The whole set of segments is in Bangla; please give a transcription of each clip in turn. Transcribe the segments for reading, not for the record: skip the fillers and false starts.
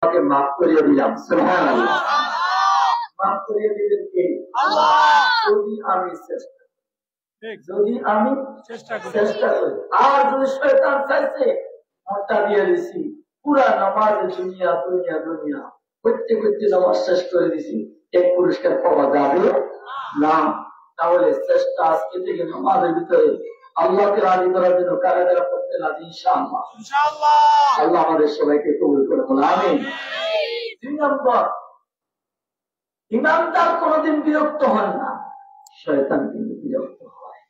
মাফ করিয়ে দিলাম। সুবহানাল্লাহ। মাফ করিয়ে দিবেন কে? আল্লাহ। যদি আমি চেষ্টা করি আর যদি শয়তান চাইছে মনটা দিয়ে দিছি পুরা নামাজ দুনিয়া দুনিয়া দুনিয়া করতে করতে নামাজ শেষ করে দিছি, এক পুরস্কার পাওয়া যাবে না। তাহলে চেষ্টা আজকে থেকে নামাজের ভিতরে আল্লাহকে রাজি করার জন্য কারা কারা করতে রাজি ইনশাআল্লাহ। আল্লাহ আমাদের সবাইকে কবুল করে বলে আমিন। 2 নম্বর, ইমানদার কোনদিন বিরক্ত হন না, শয়তান কিন্তু বিরক্ত হয়।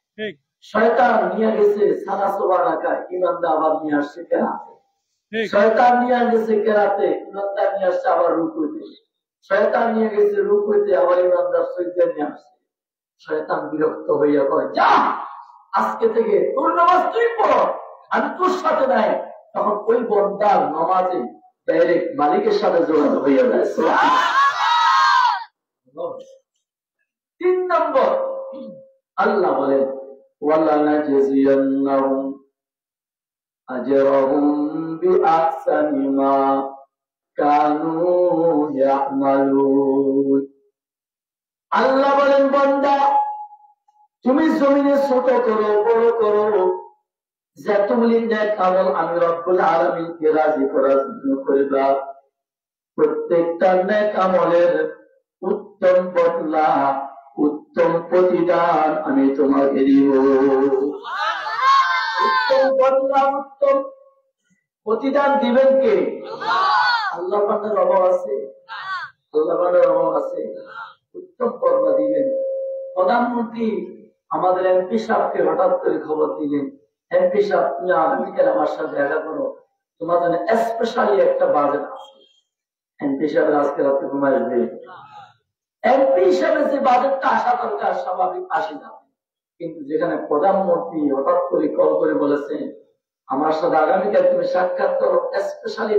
শয়তান নিয়ে গেছে সারা সোবা রাখায়, ইমানদার আবার নিয়ে আসছে কেরাতে। শয়তান নিয়ে গেছে কেরাতে, ইমানদার নিয়ে আসছে আবার রুকুতে। শয়তান নিয়ে গেছে রুকুতে, আবার ইমানদার সইতে নিয়ে আসছে। শয়তান বিরক্ত হইয়া কয়, যা আজকে থেকে তোর নামাজ তুই পড়, আমি তোর সাথে নাই। তখন ওই বন্দার নামাজে ডাইরেক্ট মালিকের সাথে জড়িত হইয়া যায়। 3 নম্বর, আল্লাহ বলেন ওয়ালানাজিয়ান্নাহুম আজরাহুম বিআহসানি মা কানু ইয়ামালুন। আল্লাহ বলেন বান্দা তুমি জমিনে ছোট করো বড় করো, যতগুলি নেক আমল আমি রব্বুল আলামিনকে রাজি করার জন্য করবা, প্রত্যেকটা নেক আমলের উত্তম বদলা উত্তম প্রতিদান আমি তোমাকে দিব। উত্তম বদলা উত্তম প্রতিদান দিবেন কে? আল্লাহ পাকের অভাব আছে? আল্লাহ পাকের অভাব আছে? উত্তম বদলা দিবেন। প্রধানমন্ত্রী আমাদের এমপি সাহেবকে হঠাৎ করে খবর দিলেন, এমপি সাহেব তুমি আগামীকাল আমার সাথে দেখা করো, তোমার জন্য স্পেশালি একটা বাজেট আছে। এমপি সাহেব আজকে রাতে ঘুমাইবে। এমপি হিসাবে যে বাজেটটা আসা দরকার স্বাভাবিক আসে না, কিন্তু যেখানে প্রধানমন্ত্রী হঠাৎ করে কল করে বলেছে আমার সাথে আগামীকাল তুমি সাক্ষাৎ করো, স্পেশালি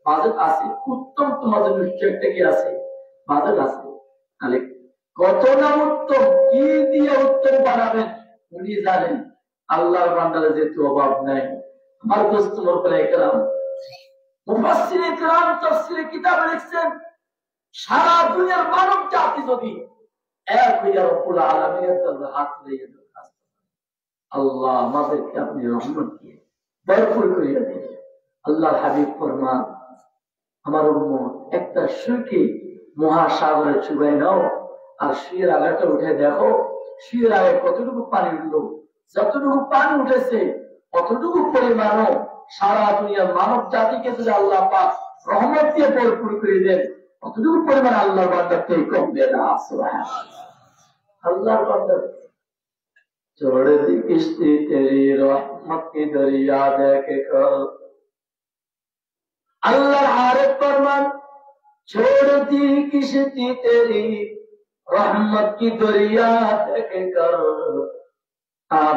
বাজেট আছে, উত্তম তোমার জন্য একটা কি আছে, বাজেট আছে। তাহলে কত না উত্তম, কি দিয়ে উত্তম বানাবেন উনি জানেন। আল্লাহর বান্দারে যেহেতু অভাব নাই, আমার দোস্ত মোরকলে একরাম মুফাসসিরে কেরাম তাফসীরে কিতাবে লিখছেন, সারা দুনিয়ার মানব জাতি যদি এক হইয়া রব্বুল আলামিনের দরবারে হাত দিয়ে দরখাস্ত করে, আল্লাহ আমাদেরকে আপনি রহমত দিয়ে ভরপুর করিয়া দিন। আল্লাহর হাবিব ফরমান, আমার উম্মত একটা সুইকে মহাসাগরে চুবাই নাও আর শুয়ের আগাটা উঠে দেখো, শুয়ের আগে কতটুকু পানি উঠলো, যতটুকু পানি উঠেছে কতটুকু পরিমাণও সারা দুনিয়ার মানব জাতিকে যদি আল্লাহ পাক রহমত দিয়ে ভরপুর করে দেন, কতটুকু পরিমাণ আল্লাহর বান্দার থেকে কমবে না। আল্লাহর বান্দার छोड़ दी किश्ती तेरी रहमत की दरिया देखे कर, अल्लाह आरिफ फरमान छोड़ दी किश्ती तेरी रहमत की दरिया देखे कर,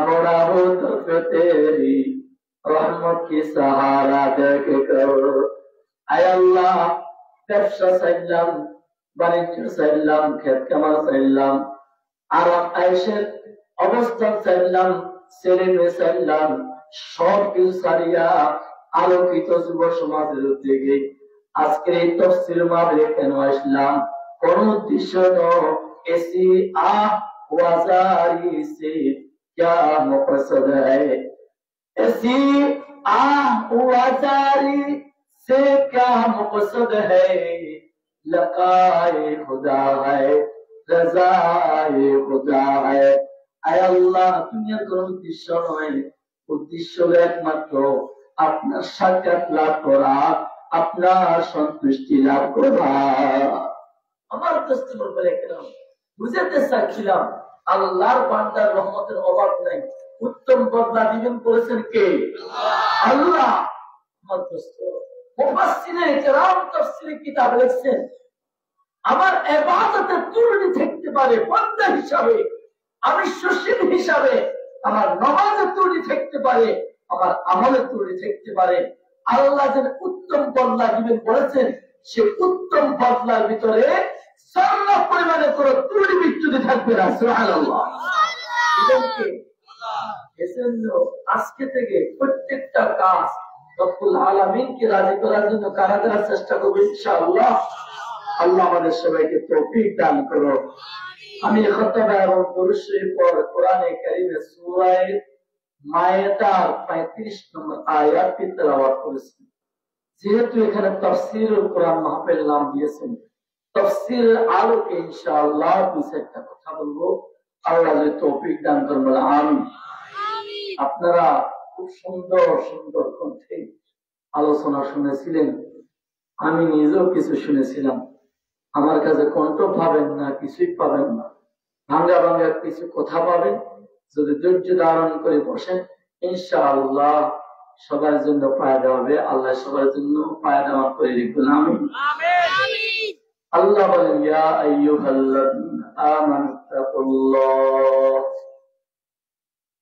बड़ा हो तरफ तेरी रहमत की सहारा देखे कर। आय अल्लाह ব্যবসা চাইলাম, বাণিজ্য চাইলাম, ক্ষেত কামার চাইলাম, আরাম আয়েশের অবস্থান চাইলাম, ছেলে মেয়ে চাইলাম, সব কিছু ছাড়িয়া আলোকিত যুব সমাজের উদ্যোগে আজকের এই তাফসীর মাহফিলে কেন আসলাম? কোন উদ্দেশ্য নয়, এসি ওয়াজারি সে क्या मकसद है, ऐसी ওয়াজারি से क्या मकसद है, लकाए खुदा है रजाए खुदा है। आय अल्लाह दुनियार কোন উদ্দেশ্য নয়, উদ্দেশ্য একমাত্র আপনার সাক্ষাৎ লাভ করা, আপনার সন্তুষ্টি লাভ করা। আমার দোস্তর বলে কেন বুঝাতে চাচ্ছিলাম, আল্লাহর বান্দার রহমতের অভাব নাই, উত্তম বদলা দিবেন বলেছেন কে? আল্লাহ। আমার দোস্ত মুফাসসিরে কেরাম তাফসীরে কিতাব লিখছেন, আমার ইবাদতে ত্রুটি থাকতে পারে বান্দা হিসাবে, আমি সুশীল হিসাবে, আমার নামাজে ত্রুটি থাকতে পারে, আমার আমলে ত্রুটি থাকতে পারে, আল্লাহ যে উত্তম বদলা দিবেন বলেছেন, সে উত্তম বদলার ভিতরে সাল্লাহ পরিমাণে কোনো ত্রুটি বিচ্যুতি থাকবে না। সুবহানাল্লাহ। এজন্য আজকে থেকে প্রত্যেকটা কাজ রব্বুল আলামিনকে রাজি করার জন্য কারা কারা চেষ্টা করবো ইনশাআল্লাহ। আল্লাহ আমাদের সবাইকে তৌফিক দান করো। আমি খুতবা এবং দুরূদ শরীফ পর কোরআনে কারীমে সূরা মায়েদার 35 নম্বর আয়াতটি তেলাওয়াত করেছি। যেহেতু এখানে তাফসীরুল কোরআন মাহফিল নাম দিয়েছেন, তাফসীরের আলোকে ইনশাআল্লাহ দুই চারটা কথা বলবো। আল্লাহ যদি তৌফিক দান করেন বলে আমিন। আপনারা খুব সুন্দর সুন্দর কণ্ঠে আলোচনা শুনেছিলেন, আমি নিজেও কিছু শুনেছিলাম। আমার কাছে কণ্ঠ পাবেন না, কিছুই পাবেন না, ভাঙ্গা ভাঙ্গা কিছু কথা পাবেন। যদি ধৈর্য ধারণ করে বসেন ইনশাআল্লাহ সবার জন্য ফায়দা হবে। আল্লাহ সবার জন্য ফায়দা করে দিবেন আমিন। আল্লাহ বলেন ইয়া আইয়ুহাল্লাযীনা আমানু তাকুল্লাহ,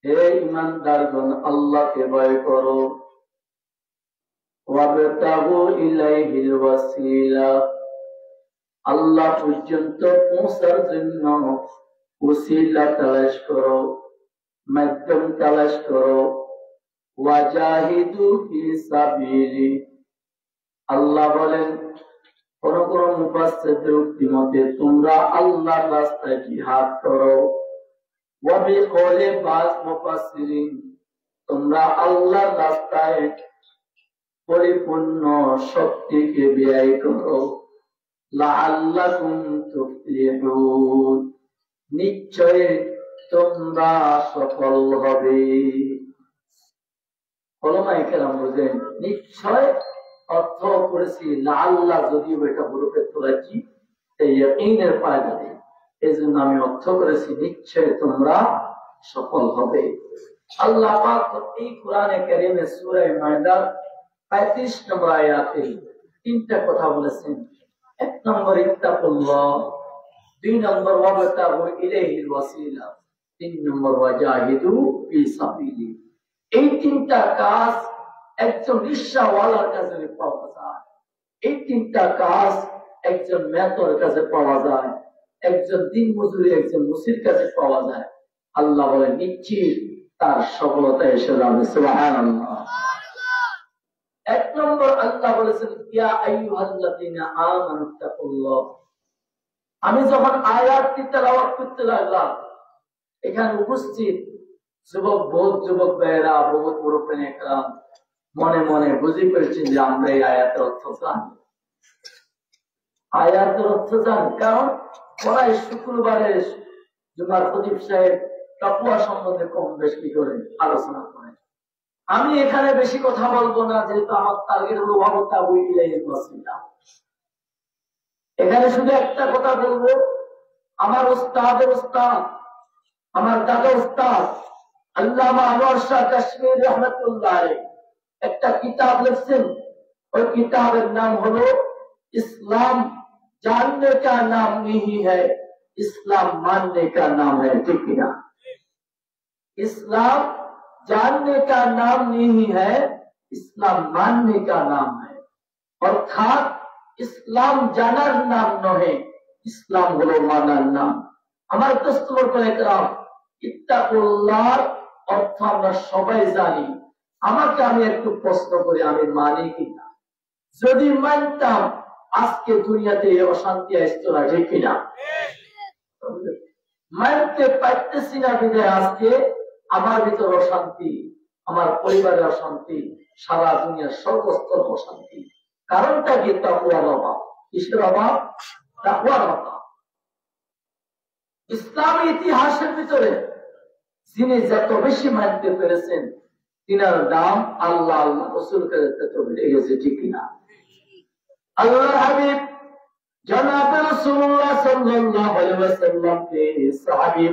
হে ঈমানদারগণ আল্লাহকে ভয় করো। ওয়াবতাগু ইলাইহিল ওয়াসিলা, আল্লাহ পর্যন্ত পৌঁছার জন্য ওসিলা তালাশ করো, মাধ্যম তালাশ করো। ওয়াজাহিদু ফি সাবিলি, আল্লাহ বলেন কোন কোন মুফাসসিরদের উক্তি মতে তোমরা আল্লাহর রাস্তায় জিহাদ করো। ওয়া বিকওলি বাজ মুফাসসিরিন, তোমরা আল্লাহর রাস্তায় পরিপূর্ণ শক্তিকে ব্যয় করো। লাআল্লাকুম তুফলিহুন, নিশ্চয় তোমরা সফল হবে। ওলামায়ে কেরাম বলেন নিশ্চয় অর্থ করেছি লাআল্লাহ, যদিও এটা হরফে তোলাচ্ছি এই ইয়াকিনের ফায়দা নেই, এই জন্য আমি অর্থ করেছি নিশ্চয় তোমরা সফল হবে। আল্লাহ পাক এই কোরআনে কারীমে সূরা মায়েদার 35 নম্বর আয়াতে তিনটা কথা বলেছেন। এক নম্বর ইত্তাকুল্লাহ, দুই নম্বর ওয়াবতাগু ইলাইহিল ওয়াসিলা, তিন নম্বর ওয়াজাহিদু ফি সাবিলি। এই তিনটা কাজ একজন রিকশাওয়ালার কাছে পাওয়া যায়, এই তিনটা কাজ একজন মেহতর কাছে পাওয়া যায়, একজন দিন মজুরি একজন মুসির কাছে পাওয়া যায়। আল্লাহ বলে নিশ্চিত তার সফলতা এসে যাবে। সুবহানাল্লাহ। এক নম্বর আল্লাহ বলেছেন ইয়া আইয়ুহাল্লাযীনা আমানু তাকুল্লাহ। আমি যখন আয়াতটি তেলাওয়াত করতে লাগলাম, এখানে উপস্থিত যুবক বহুত যুবক ভাইয়েরা, বহুত মুরব্বিনে কেরাম মনে মনে বুঝে পেরেছেন যে আমরা এই আয়াতের অর্থ জানি, আয়াতের অর্থ জানি। কারণ প্রায় শুক্রবারে জুমার খতিব সাহেব তাকওয়া সম্বন্ধে কম বেশি করে আলোচনা করেন। আমি এখানে বেশি কথা বলবো না, যেহেতু আমার টার্গেট হলো ওয়াবতাগু ইলাইহিল ওয়াসিলা। এখানে শুধু একটা কথা বলবো, আমার উস্তাদের উস্তাদ, আমার দাদা উস্তাদ আল্লামা আনোয়ার শাহ কাশ্মীর রহমাতুল্লাহ আলাইহি একটা কিতাব লিখছেন। ওই কিতাবের নাম হলো ইসলাম জাননে কা নাম नहीं है, इस्लाम मानने का नाम है। ठीक है, इस्लाम जानने का नाम नहीं है, इस्लाम मानने का नाम है। अर्थात इस्लाम জানার নাম নয়, ইসলাম হলো মানার নাম। আমার দোস্তগণ একরাম, ইত্তাকুল্লাহ অর্থ আমরা সবাই জানি। আমাকে আমি একটু প্রশ্ন করি, আমি মানি কিনা? যদি মানতাম আজকে দুনিয়াতে অশান্তি আসতো না। ঠিক কিনা? মানতে পারতেছি না বিধায় আজকে আমার ভিতর অশান্তি, আমার পরিবারের অশান্তি, সারা দুনিয়ার সর্বস্তর অশান্তি। কারণটা কি? তাকওয়ার অভাব। কিসের অভাব? তাকওয়ার অভাব। ইসলামী ইতিহাসের ভিতরে যিনি যত বেশি মানতে পেরেছেন তিনার দাম আল্লাহ আল্লাহ রাসূল কাছে তত বেড়ে গেছে। ঠিক কিনা? আল্লাহর হাবিব জনাব রাসূলুল্লাহ সাল্লাল্লাহু আলাইহি ওয়াসাল্লামকে সাহাবী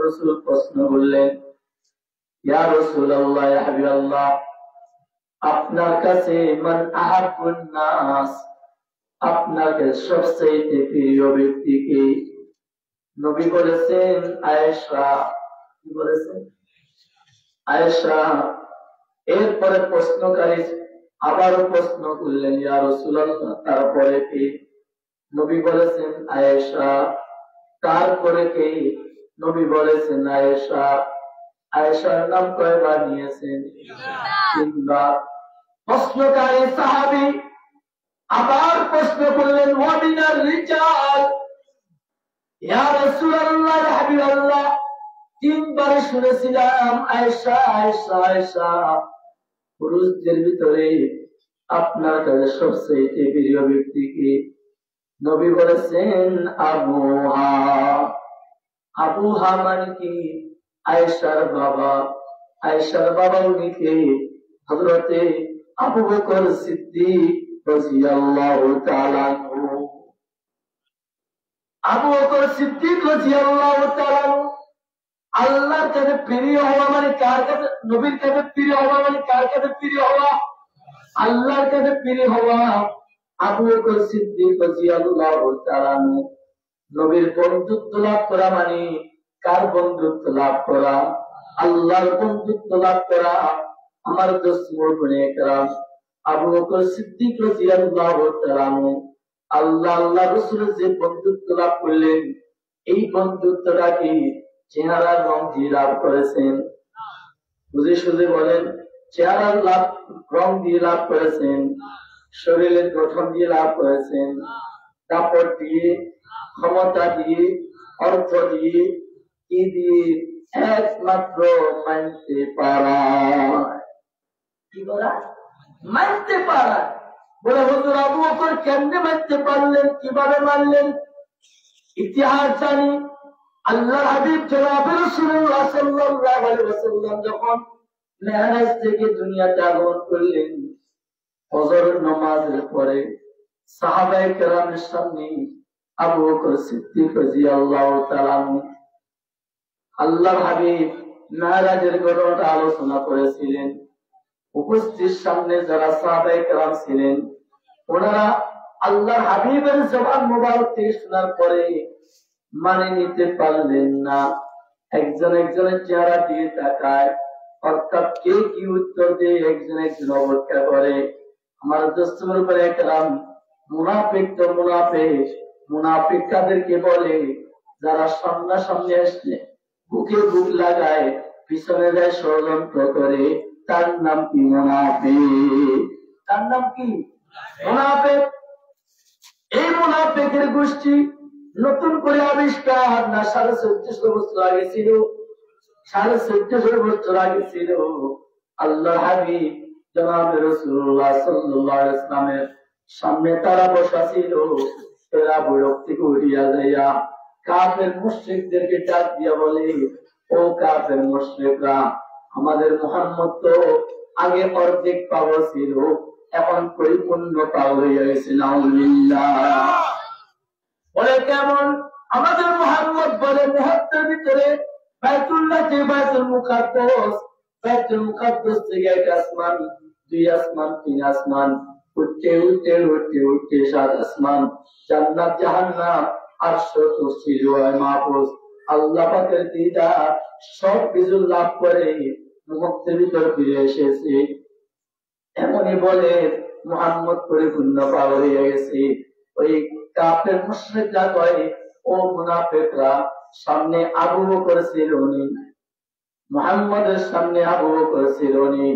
রাসূল প্রশ্ন করলেন, ইয়া রাসূলুল্লাহ, ইয়া হাবিবাল্লাহ, আপনার কাছে মান আহাব্বুন নাস, আপনার কাছে সবচেয়ে প্রিয় ব্যক্তি কে? নবী বলেছেন আয়েশা। কি বলেছেন? আয়েশা। এরপরে প্রশ্নকারী আবারও প্রশ্ন করলেন, ইয়া রাসূলুল্লাহ, তারপরে কে? নবী বলেছেন আয়েশা। তারপরে কে? নবী বলেছেন আয়েশা। আয়েশার নাম কয়বার নিয়েছেন? 3 বার। প্রশ্নকারী সাহাবী আবার প্রশ্ন করলেন, ওয়াবিনার রিজাল ইয়া রাসূলুল্লাহ ইয়া হাবিবাল্লাহ, তিনবার শুনেছিলাম আয়েশা আয়েশা আয়েশা, পুরুষদের ভিতরে আপনার কাছে সবচেয়ে প্রিয় ব্যক্তিকে? নবী বলেছেন আবুহা। আবুহা মানে কি? আয়েশার বাবা। আয়েশার বাবা উনি কে? হযরতে আবু বকর সিদ্দিক রাদিয়াল্লাহু তাআলা আনহু। আবু বকর সিদ্দিক রাদিয়াল্লাহু তাআলা আল্লাহর কাছে প্রিয় হওয়া মানে কার কাছে? নবীর কাছে প্রিয় হওয়া মানে কার কাছে প্রিয় হওয়া? আল্লাহর কাছে প্রিয় হওয়া। আবু বকর সিদ্দিক রাদিয়াল্লাহু তাআলা নবীর বন্ধুত্ব লাভ করা মানে কার বন্ধুত্ব লাভ করা? আল্লাহর বন্ধুত্ব লাভ করা। আমার দোস্ত মুরব্বিনে কেরাম, আবু বকর সিদ্দিক রাদিয়াল্লাহু তাআলা আল্লাহ আল্লাহ রাসূলের যে বন্ধুত্ব লাভ করলেন, এই বন্ধুত্বটা কি চেহারার রং দিয়ে লাভ করেছেন? বুঝে সুঝে বলেন, চেহারার রং দিয়ে লাভ করেছেন? শরীরের গঠন দিয়ে লাভ করেছেন? কাপড় দিয়ে, ক্ষমতা দিয়ে, অর্থ দিয়ে, কি দিয়ে? একমাত্র মানতে পারা। কি করা? মানতে পারা। বলে হুজুর আবু বকর কেমনে মানতে পারলেন? কিভাবে মানলেন? ইতিহাস জানি। আল্লাহর হাবিব জনাব রাসূলুল্লাহ সাল্লাল্লাহু আলাইহি ওয়াসাল্লাম যখন মেরাজ থেকে দুনিয়াতে আগমন করলেন, ফজরের নামাজের পরে সাহাবায়ে কেরামের সামনে আবু বকর সিদ্দিক রাদিয়াল্লাহু তাআলা আল্লাহর হাবিব মেরাজের ঘটনাটা আলোচনা করেছিলেন। উপস্থিত সামনে যারা সাহাবায়ে কেরাম ছিলেন, ওনারা আল্লাহর হাবিবের জবান মোবারক থেকে শোনার পরে মানে নিতে পারলেন না। একজন একজনের চেহারা দিয়ে তাকায়, অর্থাৎ কে কি উত্তর দিয়ে একজন একজন অপেক্ষা করে। আমার দোস্তদের উপরে একরাম, মুনাফিক তো মুনাফিক। মুনাফিক কাদেরকে বলে? যারা সামনাসামনি আসলে বুকে বুক লাগায়, পিছনে যায় ষড়যন্ত্র করে, তার নাম কি? মুনাফিক। তার নাম কি? মুনাফিক। এই মুনাফিকের গোষ্ঠী নতুন করে আবিষ্কার না 1450 বছর আগে ছিল? 1450 বছর আগে ছিল। আল্লাহর হাবিব জনাব রাসূলুল্লাহ সাল্লাল্লাহু আলাইহি ওয়াসাল্লামের সামনে তারা বসা ছিল। এরা বৈরক থেকে উঠিয়া যাইয়া কাফের মুশরিকদেরকে ডাক দিয়া বলে, ও কাফের মুশরিকরা, আমাদের মুহাম্মদ তো আগে অর্ধেক পাওয়া ছিল, এখন পরিপূর্ণ পাওয়া হয়ে গেছে। নাউযুবিল্লাহ। বলে কেমন? আমাদের মুহাম্মদ বলে মুহূর্তের ভিতরে বাইতুল্লাহ থেকে বাইতুল মুকাদ্দাস, বাইতুল মুকাদ্দাস থেকে এক আসমান, দুই আসমান, তিন আসমান, উঠতে উঠতে উঠতে উঠতে 7 আসমান, জান্নাত জাহান্নাম, আরশ, কুরসি, লওহে মাহফুজ, আল্লাহ পাকের দিদার সব কিছু লাভ করে মুহূর্তের ভিতর ফিরে এসেছে। এমনই বলে মুহাম্মদ পরিপূর্ণ পাওয়া হয়ে গেছে। ওই কাফের মুশরিকরা কয়, ও মুনাফিকরা, সামনে আবু বকর ছিল নি, মুহাম্মদের সামনে আবু বকর ছিল নি।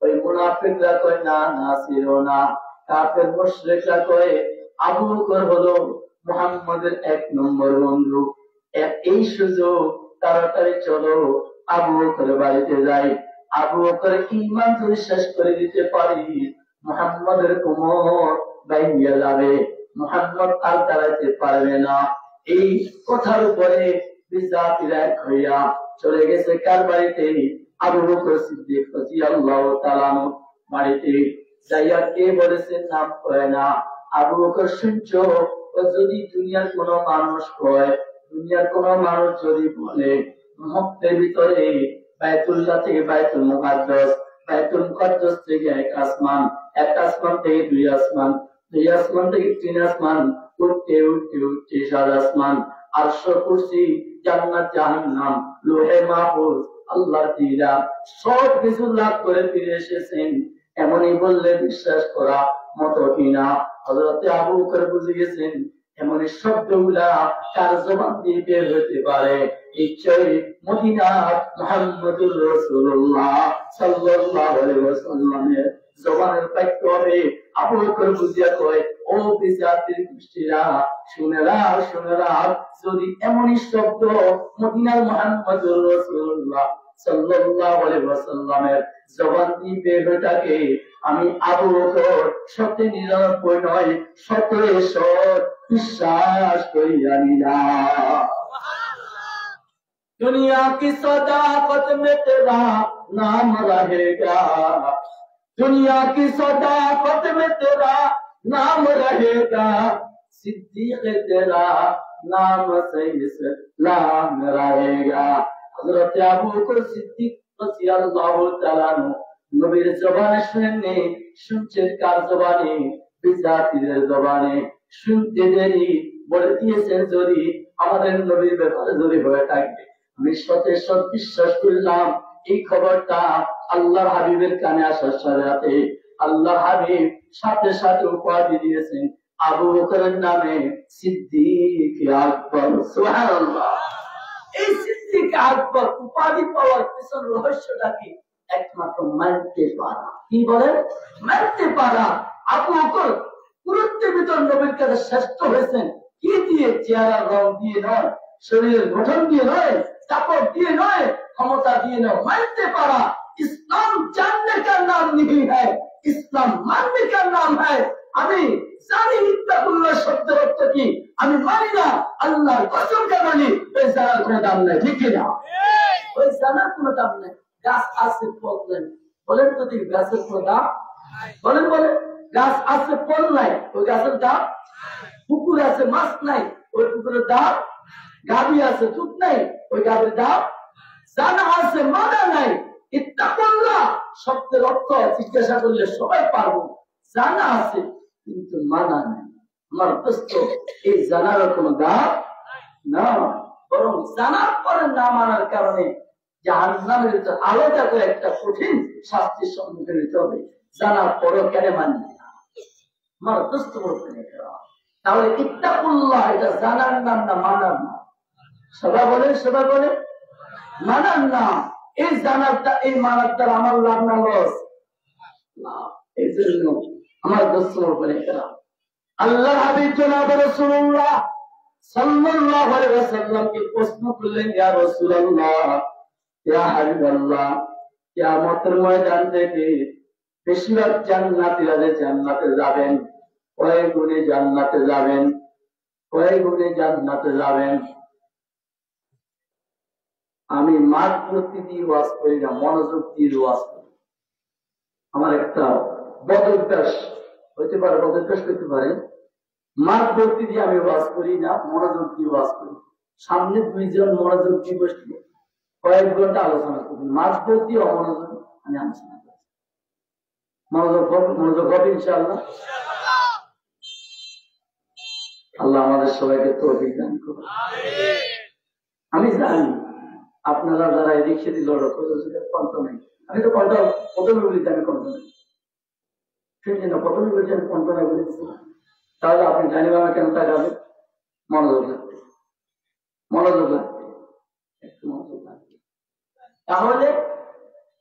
ওই মুনাফিকরা কয়, না না ছিল না। কাফের মুশরিকরা কয়, আবু বকর হলো মুহাম্মদের 1 নম্বর বন্ধু। এই সুযোগ, তাড়াতাড়ি চলো আবু বকরের বাড়িতে যাই। আবু বকরের ঈমান যদি শেষ করে দিতে পারি, মুহাম্মদের কোমর বাইঙ্গা যাবে, মুহাম্মদ আর দাঁড়াইতে পারবে না। এই কথার উপরে বিজাতিরা এক হইয়া চলে গেছে কার বাড়িতে? আবু বকর সিদ্দিক রাদিয়াল্লাহু তাআলা বাড়িতে। যাইয়া কে বলেছেন নাম কয় না। আবু বকর শুনছো, যদি দুনিয়ার কোন মানুষ কয়, দুনিয়ার কোন মানুষ যদি বলে মুহূর্তের ভিতরে বাইতুল্লাহ থেকে বাইতুল মুকাদ্দাস, বাইতুল মুকাদ্দাস থেকে 1 আসমান, 1 আসমান থেকে 2 আসমান, 2 আসমান থেকে 3 আসমান, উঠতে উঠতে উঠতে 7 আসমান, আরশ, কুরসি, জান্নাত জাহান্নাম, লৌহে মাহফুজ, আল্লাহর দিদার সব কিছু লাভ করে ফিরে এসেছেন। এমনই বললে বিশ্বাস করা মতো কিনা? হযরত আবু বকর বুঝে গেছেন এমনই শব্দগুলা কার জবান দিয়ে বের হতে পারে। নিশ্চয়ই মদিনার মুহাম্মদুর রাসূলুল্লাহ সাল্লাল্লাহু আলাইহি ওয়াসাল্লামের জবানের বাক্য হবে। আবু বকর বুঝিয়া কয়, ও বিজাতির গোষ্ঠীরা, শুনেরা শুনেরা, যদি এমনই শব্দ মদিনার মুহাম্মদুর রাসূলুল্লাহ সাল্লাল্লাহু আলাইহি ওয়াসাল্লামের জবান দিয়ে বের হয়ে থাকে, আমি আবু বকর সত্যি 99 নয় 100 বিশ্বাস করিয়া নিলাম। दुनिया की सदाकत में तेरा नाम रहेगा, दुनिया की सदाकत में तेरा नाम रहेगा, सिद्दीक तेरा नाम सही से नाम रहेगा। हजरत अबू बकर सिद्दीक রাদিয়াল্লাহু তাআলা আনহু নবীর জবানে শুনেননি, শুনছেন কার জবানে? বিজাতিদের জবানে। শুনতে দেরি বলে দিয়েছেন, যদি আমাদের নবীর ব্যাপারে যদি হয়ে থাকে আমি সৎ বিশ্বাস করলাম। এই খবরটা আল্লাহর হাবিবের কানে আসার সাথে আল্লাহ হাবিব সাথে সাথে উপাধি দিয়েছেন আবু বকরের নামে সিদ্দিক আকবর। সুবহানাল্লাহ। এই সিদ্দিক আকবর উপাধি পাওয়ার পিছন রহস্যটা কি? একমাত্র মানতে পারা। কি বলেন? মানতে পারা। আবু বকর গুরুত্বের ভিতর নবীর কাছে শ্রেষ্ঠ হয়েছেন কি দিয়ে? চেহারার রং দিয়ে নয়, শরীরের গঠন দিয়ে নয়, কাপড় দিয়ে নয়, ক্ষমতা দিয়ে নয়, মানতে পারা। ইসলাম জাননে কা নাম नहीं है, ইসলাম মাননে কা নাম है। আমি জানি ইত্তাকুল্লাহ শব্দের অর্থ কি, আমি মানি না, আল্লাহর কসম করে বলি ওই জানার কোনো দাম নাই। ঠিক না? ওই জানার কোনো দাম নাই। গাছ আছে ফল নাই, বলেন তো ঠিক গাছের কোনো দাম? বলেন বলেন। গাছ আছে ফল নাই, ওই গাছের দাম? পুকুর আছে মাছ নাই, ওই পুকুরের দাম? গাভী আছে দুধ নাই, ওই গাভীর দাম? জানা আছে মানা নাই। ইত্তাকুল্লাহ শব্দের অর্থ জিজ্ঞাসা করলে সবাই পারবো। জানা আছে কিন্তু মানা নাই। আমার দোস্ত, এই জানার কোনো দাম না, বরং জানার পরে না মানার কারণে জাহান্নামের ভিতর আলাদা করে একটা কঠিন শাস্তির সম্মুখীন হতে হবে। জানার পরও কেন মানবে না? আমার দোস্ত বলতে তাহলে ইত্তাকুল্লাহ এটা জানার নাম না মানার নাম? সবাই বলে, সবাই বলে মানার নাম। এই জানারটা, এই মানার দ্বারা আমার লাভ না লস? এই জন্য আমার দোস্ত বলে আল্লাহ হাবিব জনাব রাসূলুল্লাহ সাল্লাল্লাহু আলাইহি ওয়াসাল্লামকে প্রশ্ন করলেন, ইয়া রাসূলুল্লাহ, ইয়া হাবিবাল্লাহ, কিয়ামতের ময়দান থেকে বেশিরভাগ জান্নাতীরা যে জান্নাতে যাবেন, কয় গুণে জান্নাতে যাবেন, কয় গুণে জান্নাতে যাবেন? আমি মাঠ ভর্তি দিয়ে ওয়াজ করি না, মনোযোগ দিয়ে ওয়াজ করি। আমার একটা বদভ্যাস হইতে পারে, বদভ্যাস হইতে পারে, মাঠ ভর্তি দিয়ে আমি ওয়াজ করি না, মনোযোগ দিয়ে ওয়াজ করি। সামনে দুইজন মনোযোগ দিয়ে বসলে কয়েক ঘন্টা আলোচনা করি, মাঠ ভর্তি অমনোযোগ আমি আলোচনা করি। মনোযোগ হবে ইনশাআল্লাহ। আল্লাহ আমাদের সবাইকে তৌফিক দান করুন। আমি জানি আপনারা যারা এদিক সেদিক লড়ো কণ্ঠ নেই, আমি তো কণ্ঠ প্রথমে বলিতে আমি কণ্ঠ নেই, ঠিক না? প্রথমে বলছি আমি কণ্ঠ নেই বলেছি, তাহলে আপনি জানি আমার কেন তাকাবে? মনোযোগ লাগবে, মনোযোগ লাগবে, একটু মনোযোগ লাগবে। তাহলে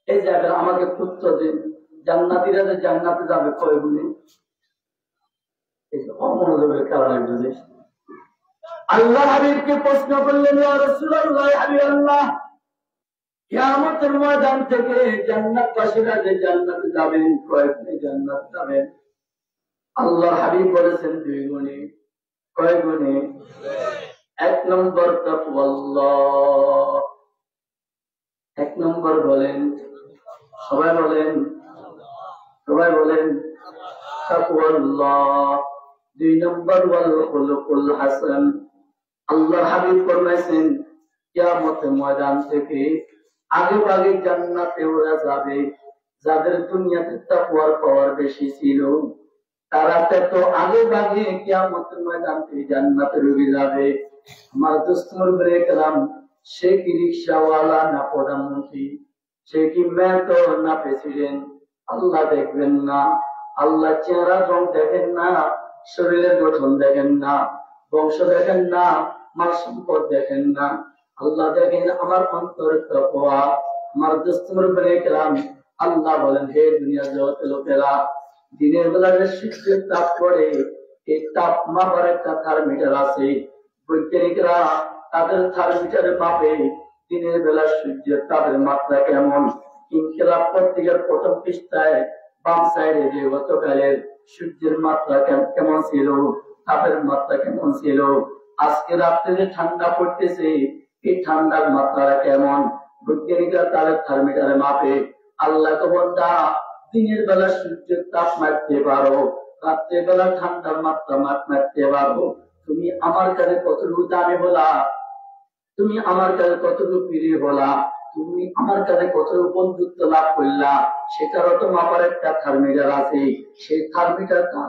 এই জায়গায় আমাকে উত্তর দিন, জান্নাতীরা যে জান্নাতে যাবে কয় গুণে? অমনোযোগের কারণে বুঝেছি। আল্লাহ হাবিবকে প্রশ্ন করলেন, ইয়া রাসূলুল্লাহ, হাবিবাল্লাহ, কিয়ামতের ময়দান থেকে জান্নাতবাসীরা যে জান্নাতে যাবেন কয় গুণে জান্নাত যাবেন? আল্লাহ হাবিব বলেছেন 2 গুণে। কয় গুণে? 1 নম্বর তাকওয়াল্লাহ। 1 নম্বর বলেন, সবাই বলেন, সবাই বলেন তাকওয়াল্লাহ। 2 নম্বর ওয়াল খুলুকুল হাসান। আল্লাহ হাবিব ফরমাইছেন কিয়ামতের ময়দান থেকে আগে ভাগে জান্নাতে ওরা যাবে যাদের দুনিয়াতে তাকওয়ার পাওয়ার বেশি ছিল, তারা তো আগে ভাগে কিয়ামতের ময়দান থেকে জান্নাতে ঢুকে যাবে। আমার দোস্তর বলে গেলাম, সে কি রিক্সাওয়ালা না প্রধানমন্ত্রী, সে কি মেয়র না প্রেসিডেন্ট, আল্লাহ দেখবেন না। আল্লাহ চেহারা রং দেখেন না, শরীরের গঠন দেখেন না, বংশ দেখেন না, মাল সম্পদ দেখেন না। আল্লাহ দেখেন আমার অন্তরের তাকওয়া। আমার দোস্তর বলে গেলাম, আল্লাহ বলেন, হে দুনিয়া জগতের লোকেরা, দিনের বেলা যে সূর্যের তাপ পড়ে, এই তাপ মাপার একটা থার্মিটার আছে। বৈজ্ঞানিকরা তাদের থার্মিটারে মাপে দিনের বেলা সূর্যের তাপের মাত্রা কেমন। ইনকিলাব পত্রিকার প্রথম পৃষ্ঠায় বাম সাইডে যে গতকালের সূর্যের মাত্রা কেমন ছিল, তাপের মাত্রা কেমন ছিল, আজকে রাত্রে যে ঠান্ডা পড়তেছে এই ঠান্ডার মাত্রাটা কেমন, বৈজ্ঞানিকরা তাদের থার্মিটারে মাপে। আল্লাহ তো বন্দা, দিনের বেলা সূর্যের তাপ মাপতে পারো, রাত্রের বেলা ঠান্ডার মাত্রা মাপতে পারো, তুমি আমার কাছে কতটুকু দামি হলা, তুমি আমার কাছে কতটুকু প্রিয় হলা, তুমি আমার কাছে কতটুকু বন্ধুত্ব লাভ করলা, সেটারও তো মাপার একটা থার্মিটার আছে। সেই থার্মিটারটা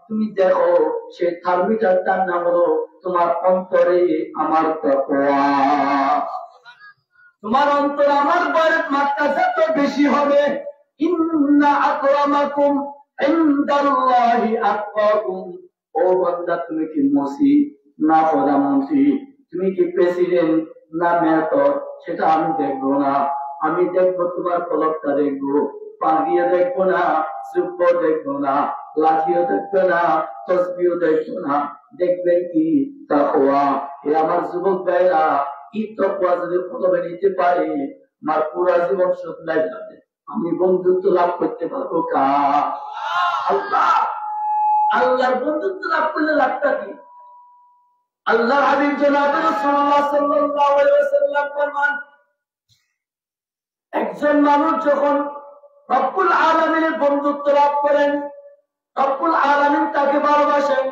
তুমি দেখো, সেই থার্মিটারটার নাম হলো তোমার অন্তরে আমার তাকওয়া। তোমার অন্তর আমার বয়ের মাত্রা যত বেশি হবে, ইন্না আকরামাকুম ইনদাল্লাহি আতকাকুম। ও বান্দা, তুমি কি মসি না প্রধানমন্ত্রী, তুমি কি প্রেসিডেন্ট না মেয়র, সেটা আমি দেখবো না। আমি দেখবো তোমার পলকটা দেখবো, পাগড়িও দেখবো না, যুব্ব দেখবো না, লাঠিও দেখবো না, তসবিও দেখবো না, দেখবেন কি তাকওয়া। এ আমার যুবক ভাইরা, কি তাকওয়া যদি কলবে নিতে পারে, আমার পুরা জীবন শুধরাই যাবে। আমি বন্ধুত্ব লাভ করতে পারবো কার? আল্লাহ। আল্লাহর বন্ধুত্ব লাভ করলে লাভটা কি? আল্লাহর হাবিব জনাব রাসূলুল্লাহ সাল্লাল্লাহু আলাইহি ওয়াসাল্লাম ফরমান, একজন মানুষ যখন রব্বুল আলামিনের বন্ধুত্ব লাভ করেন, রব্বুল আলামিন তাকে ভালোবাসেন।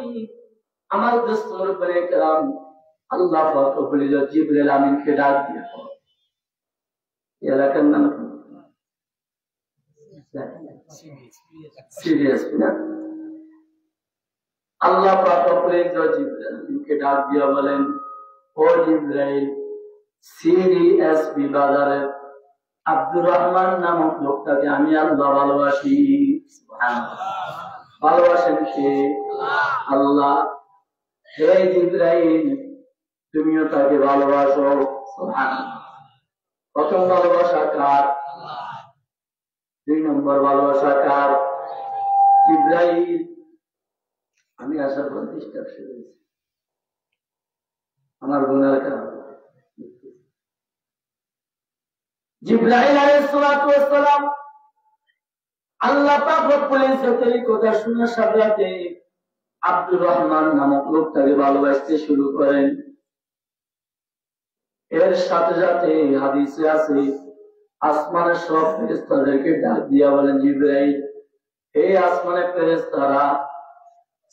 আমার দোস্তর উপরে کرام, আল্লাহ পাক বলে জিবরাইল আমিনকে ডাক দিয়ে, এলাকার নাম সিরিয়াস না, আল্লাহ পাক বলে জিবরাইল আমিনকে ডাক দিয়ে বলেন, ও জিবরাইল, সিরিএসপি বাজারে আব্দুর রহমান নামক লোকটাকে আমি আল্লাহ ভালোবাসি। ভালোবাসেন কে? আল্লাহ। হে জিবরাইল, তুমিও তাকে ভালোবাসো। প্রথম ভালোবাসা কার? দুই নম্বর ভালোবাসা কার? জিবরাইল। আমি আসার পর ডিস্টার্ব শুরু হয়েছি, আমার গুনার কারণে। জিবরাইল আলাইহিস সালাতু ওয়াস সালাম আল্লাহ পাক রব্বুল ইজ্জতের কথা শোনার সাথে সাথে আব্দুর রহমান নামক লোকটাকে ভালোবাসতে শুরু করেন। এর সাথে সাথে হাদিসে আছে, আসমানের সব ফেরেশতাদেরকে ডাক দিয়া বলেন, জিবরাইল, এই আসমানের ফেরেশতারা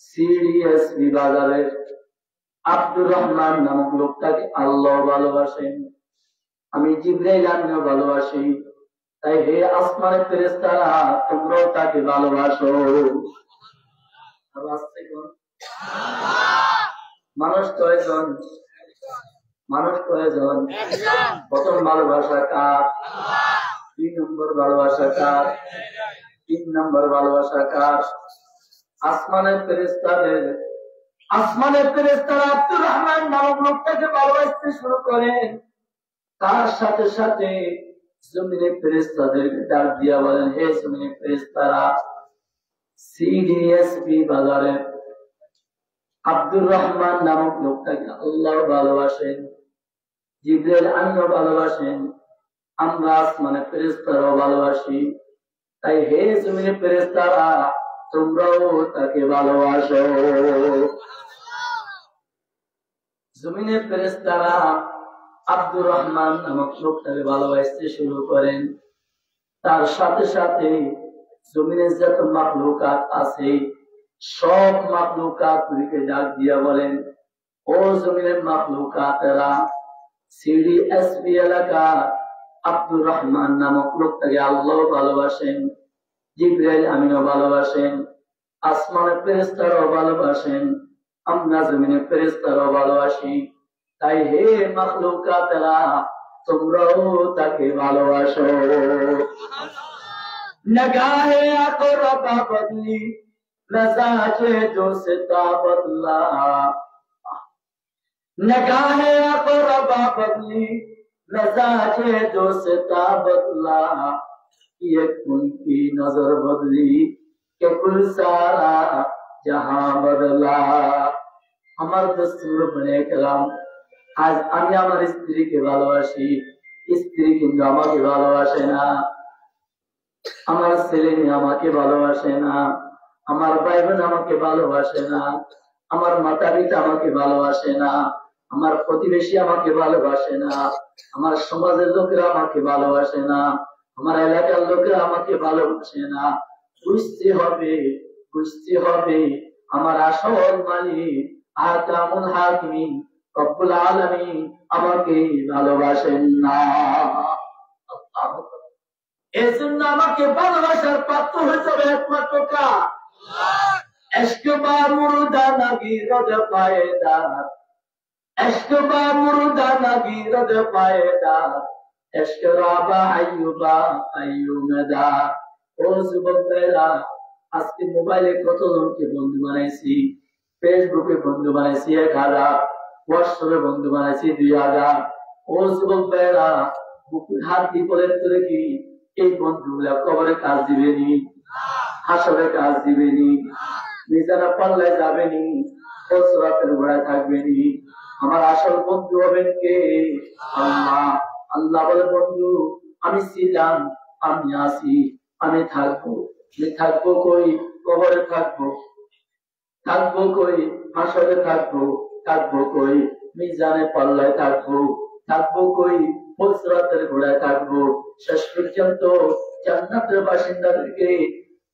সিরিয়াসলি বাজারের আব্দুর রহমান নামক লোকটাকে আল্লাহ ভালোবাসেন, আমি জিবরাইল আমিও ভালোবাসি, তাই হে আসমানের ফেরেশতারা তোমরাও তাকে ভালোবাসো। মানুষ কয়জন? মানুষ কয়জন? প্রথম ভালোবাসা কার? দুই নম্বর ভালোবাসা কার? তিন নম্বর ভালোবাসা কার? আসমানের ফেরেশতাদের। আসমানের ফেরেশতারা আব্দুর রহমান নামক লোকটাকে ভালোবাসতে শুরু করেন। তার সাথে সাথে জমিনের ফেরেশতাদেরকে ডাক দিয়া বলেন, হে জমিনের ফেরেশতারা, সিডিএসপি বাজারে আব্দুর রহমান নামক লোকটাকে আল্লাহ ভালোবাসেন, জিবরাইল আমিও ভালোবাসেন, আমরা আসমানের ফেরেশতারাও ভালোবাসি, তাই হে জমিনের ফেরেশতারা তোমরাও তাকে ভালোবাসো। জমিনের ফেরেশতারা আব্দুর রহমান নামক লোকটাকে ভালোবাসতে শুরু করেন। তার সাথে সাথে জমিনের যত মাখলুকাত আছে সব মাখলুকাতগুলিকে ডাক দিয়া বলেন, ও জমিনের মাখলুকাতেরা, সিডিএসপি এলাকা আব্দুর রহমান নামক লোকটাকে আল্লাহ ভালোবাসেন, জিবরাইল আমিনও ভালোবাসেন, আসমানের ফেরেশতারাও ভালোবাসেন, আমরা জমিনের ফেরেশতারাও ভালোবাসি, তাই হে মাখলুকাতেরা তোমরাও তাকে ভালোবাসো। नगाहे अक़रबा बदली मिजाजे जो सिता बदला, नगाहे अक़रबा बदली मिजाजे जो सिता बदला, ये उनकी नजर बदली के कुल सारा जहां बदला। আমার দস্তুর বনে গেলাম, আজ আমি আমার স্ত্রীকে ভালোবাসি, স্ত্রী কিন্তু আমাকে ভালোবাসে না, আমার ছেলে মেয়ে আমাকে ভালোবাসে না, আমার ভাই বোন আমাকে ভালোবাসে না, আমার মাতা পিতা আমাকে ভালোবাসে না, আমার প্রতিবেশী আমাকে ভালোবাসে না, আমার সমাজের লোকেরা আমাকে ভালোবাসে না, আমার এলাকার লোকেরা আমাকে ভালোবাসে না। বুঝতে হবে, বুঝতে হবে আমার আসল মালিক আহকামুল হাকিমিন রব্বুল আলামিন আমাকে ভালোবাসেন না। এজন্য আমাকে ভালোবাসার পাত্র হতে হবে একমাত্র কার? इश्क मुर्दा नगीरद पायदार, इश्क मुर्दा नगीरद पायदार, इश्क राबा अय्युबा अय्युमदार। ओ যুবক ভাইরা, আজকে মোবাইলে কতজনকে বন্ধু বানাইছি, ফেসবুকে বন্ধু বানাইছি 1000, হোয়াটসঅ্যাপে বন্ধু বানাইছি 2000। ও যুবক ভাইরা, বুকুর হাত দিয়ে বলেন তোরে কি এই বন্ধুগুলা কবরে কাজ দিবেনি, হাসরে কাজ দিবেনি, মিজানা পাল্লায় যাবেনি, রাতের ঘোড়ায় থাকবেনি। আমার আসল বন্ধু হবেন কে? আল্লাহ। আল্লাহ বলে বন্ধু আমি ছিলাম, আমি আছি, আমি থাকবো। থাকবো কই? কবরে থাকবো, থাকবো কই? হাসরে থাকবো, থাকবো কই? মিজানে পাল্লায় থাকবো, থাকবো কই? রাতের ঘোড়ায় থাকবো। শেষ পর্যন্ত জান্নাতের বাসিন্দাদেরকে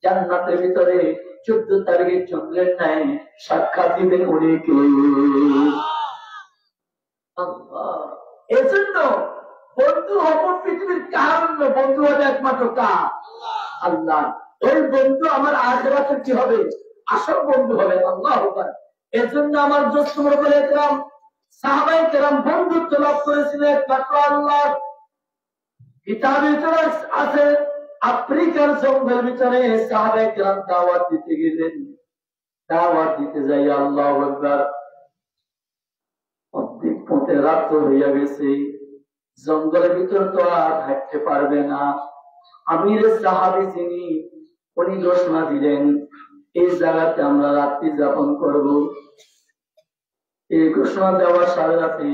জান্নাতের ভিতরে 14 তারিখে চন্দ্রের ন্যায় সাক্ষাৎ দিবেন উনি কে? আল্লাহ। এজন্য বন্ধু হব পৃথিবীর কারণ, বন্ধু হবে একমাত্র কার? আল্লাহ। ওই বন্ধু আমার আখিরাতে কি হবে? আসল বন্ধু হবে আল্লাহ। এজন্য আমার দোস্তরা বলেছিলাম, সাহাবায়ে কেরাম বন্ধুত্ব লাভ করেছিলেন একমাত্র আল্লাহ। কিতাবের ভিতরে আছে আফ্রিকার জঙ্গলের ভিতরে সাহাবায়ে কেরাম দাওয়াত দিতে গেলেন, দাওয়াত দিতে যাই আল্লাহু আকবার, অর্ধেক পথে রাত হইয়া গেছে, জঙ্গলের ভিতর তো আর হাঁটতে পারবে না। আমির সাহাবী যিনি, উনি ঘোষণা দিলেন এই জায়গাতে আমরা রাত্রি যাপন করব। এই ঘোষণা দেওয়ার সাথে সাথে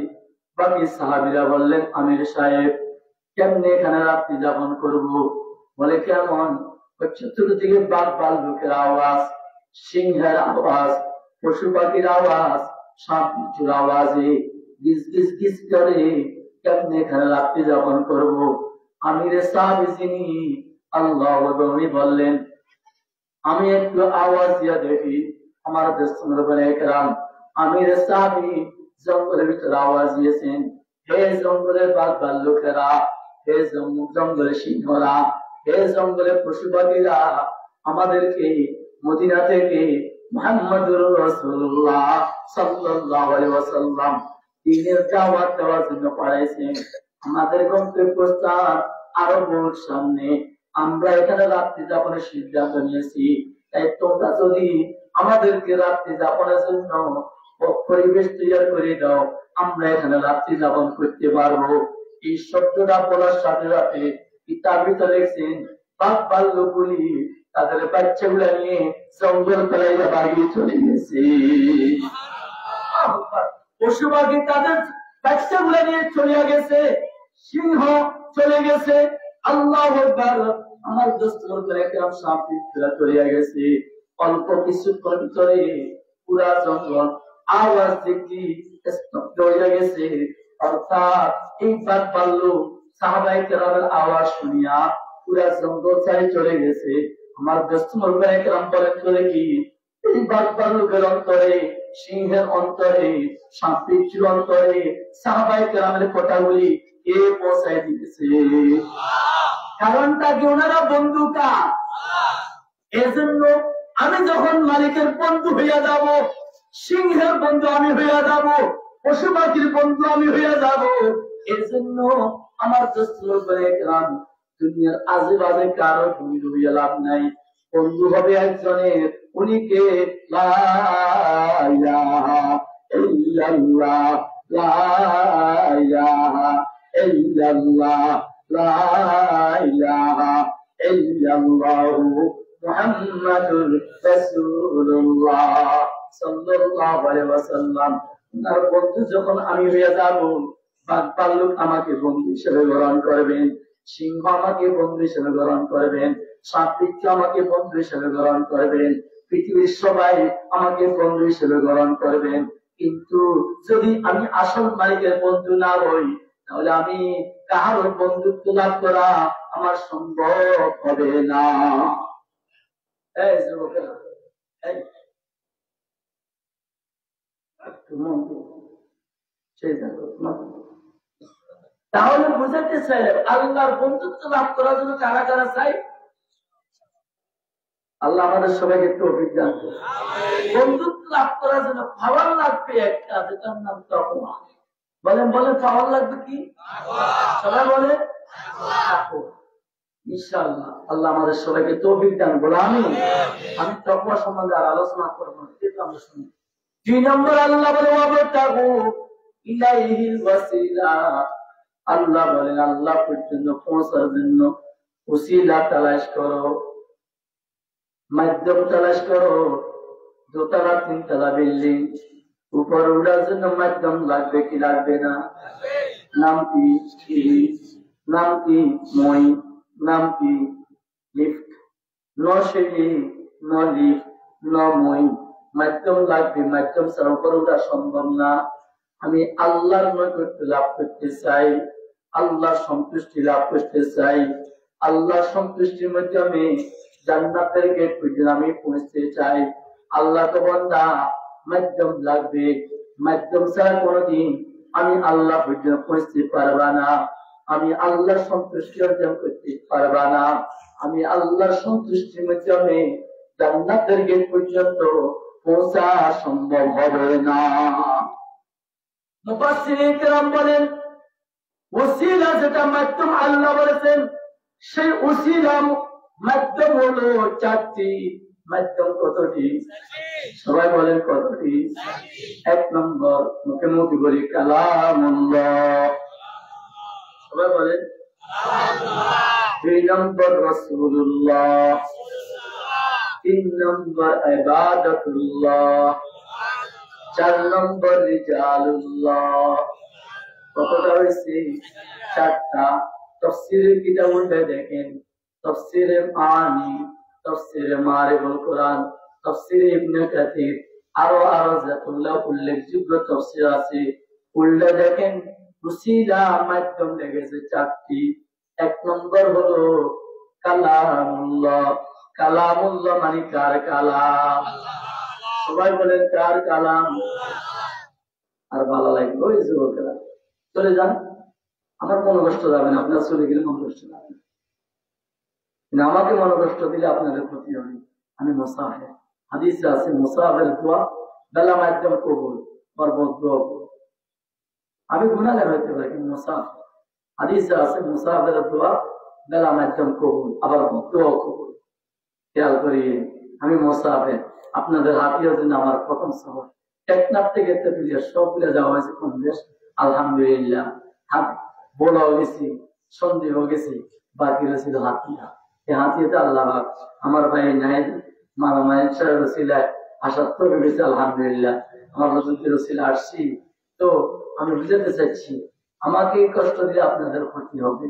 বাকি সাহাবীরা বললেন, আমির সাহেব কেমনে এখানে রাত্রি যাপন করব? বলে কেমন? চতুর্দিকে বাঘ ভাল্লুকের আওয়াজ, সিংহের আওয়াজ, পশু পাখির আওয়াজ, সাপ বিচ্ছুর আওয়াজে গিজ গিজ গিজ করে কেমনে এখানে রাত্রি যাপন করব? আমির সাহাবী যিনি আল্লাহ বললেন, আমি একটু আওয়াজ দিয়া দেখি। আমার দোস্তরা বলে কেরাম, আমির সাহাবী জঙ্গলের ভিতরে আওয়াজ দিয়েছেন, হে জঙ্গলের বাঘ ভাল্লুকেরা, হে জঙ্গলের সিংহরা, হে জঙ্গলের পশু পাখিরা, আমাদেরকে মদিনা থেকে মুহাম্মদুর রাসূলুল্লাহ সাল্লাল্লাহু আলাইহি ওয়াসাল্লাম দ্বীনের দাওয়াত দেওয়ার জন্য পাঠাইছেন। আমাদের গন্তব্যস্থান আরবের সামনে, আমরা এখানে রাত্রি যাপনের সিদ্ধান্ত নিয়েছি। তাই তোমরা যদি আমাদেরকে রাত্রি যাপনের জন্য পরিবেশ তৈরি করে দাও, আমরা এখানে রাত্রি যাপন করতে পারবো। এই শব্দটা বলার সাথে সাথে কিতাব ভিতরে লিখছেন বাঘ ভাল্লুকগুলি তাদের বাচ্চাগুলা নিয়ে জঙ্গল ফেলাইয়া বাড়িয়ে চলে গেছে। পশু পাখি তাদের বাচ্চাগুলা নিয়ে চলে গেছে, সিংহ চলে গেছে। আল্লাহু আকবার। আমার দোস্তরা একদম সাপে চলে গেছে। অল্প কিছুক্ষণ ভিতরে পুরা জঙ্গল আওয়াজ দেখি স্তব্ধ হয়ে গেছে। অর্থাৎ এই বাঘ ভাল্লুক সাহাবায়ে কেরামের আওয়াজ শুনিয়া পুরা জঙ্গল ছেড়ে চলে গেছে। আমার দোস্তরা একদম বলেন চলে কি এই বাঘ ভাল্লুকের অন্তরে, সিংহের অন্তরে, সাপ বিচ্ছুর অন্তরে সাহাবায়ে কেরামের কথাগুলি কে পৌঁছায় দিতেছে? কারণটা কি? ওনারা বন্ধু কার? এজন্য আমি যখন মালিকের বন্ধু হইয়া যাব, সিংহের বন্ধু আমি হইয়া যাব, পশু পাখির বন্ধু আমি হইয়া যাব। এজন্য আমার দোস্তরা দুনিয়ার আজে বাজে কারো বন্ধু হইয়া লাভ নাই। বন্ধু হবে একজনের, উনি কে? লা ইলাহা ইল্লাল্লাহ, লা ইলাহা ইল্লাল্লাহ, লা ইলাহা ইল্লাল্লাহু মুহাম্মাদুর রাসূলুল্লাহ সাল্লাল্লাহু আলাইহি ওয়াসাল্লাম। তার বন্ধু যখন আমি হয়ে যাব, বাঘ ভাল্লুক আমাকে বন্ধু হিসেবে গ্রহণ করবেন, সিংহ আমাকে বন্ধু হিসেবে গ্রহণ করবেন, সাপ বিচ্ছু আমাকে বন্ধু হিসেবে গ্রহণ করবেন, পৃথিবীর সবাই আমাকে বন্ধু হিসেবে গ্রহণ করবেন। কিন্তু যদি আমি আসল মালিকের বন্ধু না হই, তাহলে আমি কাহার বন্ধুত্ব লাভ করা আমার সম্ভব হবে না। এই যুবকেরা, এই তাহলে বুঝাতে চাইলেন আল্লাহর বন্ধুত্ব লাভ করার জন্য কারা কারা চাই? আল্লাহ আমাদের সবাইকে তৌফিক দান করুন। বন্ধুত্ব লাভ করার জন্য পাওয়ার লাগবে একটা, যেটার নাম তাকওয়া। বলেন বলেন, পাওয়ার লাগবে কি? সবাই বলে তাকওয়া। ইনশাআল্লাহ আল্লাহ আমাদের সবাইকে তৌফিক দান করুন। আমি তাকওয়া সম্বন্ধে আর আলোচনা করব না, কিন্তু আমরা শুনি। 2 নম্বর আল্লাহ বলে ওয়াবতাগু ইলাইহিল ওয়াসিলা। আল্লাহ বলেন আল্লাহ পর্যন্ত পৌঁছার জন্য ওসিলা তালাশ করো, মাধ্যম তালাশ করো। 2 তলা 3 তলা বিল্ডিং উপর উঠার জন্য মাধ্যম লাগবে কি লাগবে না? নাম কি? নাম কি? মই। নাম কি? লিফট। নো সিঁড়ি, নো লিফট, নো মই, মাধ্যম লাগবে। মাধ্যম ছাড়া উপর উঠা সম্ভব না। আমি আল্লাহর নৈকট্য লাভ করতে চাই, আল্লাহর সন্তুষ্টি লাভ করতে চাই, আল্লাহর সন্তুষ্টির মধ্যে আমি জান্নাতের গেট পর্যন্ত আমি পৌঁছতে চাই। আল্লাহ তো বান্দা, মাধ্যম লাগবে। মাধ্যম ছাড়া কোনোদিন আমি আল্লাহ পর্যন্ত পৌঁছতে পারবা না। আমি আল্লাহর সন্তুষ্টি অর্জন করতে পারবা না। আমি আল্লাহর সন্তুষ্টির মধ্যে আমি জান্নাতের গেট পর্যন্ত পৌঁছা সম্ভব হবে না। মুফাসসিরিন কেরাম বলেন ওসিলা যেটা মাধ্যম আল্লাহ বলেছেন, সেই ওসিলা মাধ্যম হলো 4টি। মাধ্যম কতটি? সবাই বলেন কতটি? 1 নম্বর মুখে মুখে বলি কালামুল্লাহ, সবাই বলেন কালামুল্লাহ। 2 নম্বর রাসূলুল্লাহ, 3 নম্বর ইবাদাতুল্লাহ, 4 নম্বর রিজালুল্লাহ। কতটা হয়েছে? 4টা। তাফসীরের কিতাব উল্টে দেখেন, তাফসীরে মানি, তাফসীরে মারিফুল কোরআন, তাফসীরে ইবনে কাসির, আরো যতগুলো উল্লেখযোগ্য তাফসীর আছে, উল্টে দেখেন ওসিলা মাধ্যম লেগেছে 4টি। 1 নম্বর হলো কালামুল্লাহ। কালামুল্লাহ মানে কার কালাম? সবাই বলেন কার কালাম? আর ভালো লাগবে ওই যুবকেরা চলে যান, আমার মনে কষ্ট যাবে না, আপনার চলে গেলে মনে কষ্ট যাবে না। আমাকে মনে কষ্ট দিলে আপনাদের ক্ষতি হবে। আমি মুসাফির, হাদিসে আছে মুসাফির দোয়া বেলা মাধ্যম কবুল, বরবত দোয়া কবুল। আমি গুনাহগার হইতে পারি, কিন্তু মুসাফির, হাদিসে আছে মুসাফির দোয়া বেলা মাধ্যম কবুল, আবার দোয়া কবুল। খেয়াল করি, আমি মুসাফির, আপনাদের হাতিয়ার জন্য আমার প্রথম সফর টেকনাফ থেকে তেতুলিয়া সবগুলো যাওয়া হয়েছে কোন দেশ? আলহামদুলিল্লাহ। বলাও গেছি, সন্দেহ গেছি, বাকি রয়েছিল হাতিয়া। এই হাতিয়াতে আল্লাহ আমার ভাই নাই মামা মায়ের সাহেব রসিলায় আসার তো ভেবেছি আলহামদুলিল্লাহ, আমার রসুলকে রসিলা আসছি। তো আমি বুঝাতে চাইছি, আমাকে কষ্ট দিলে আপনাদের ক্ষতি হবে।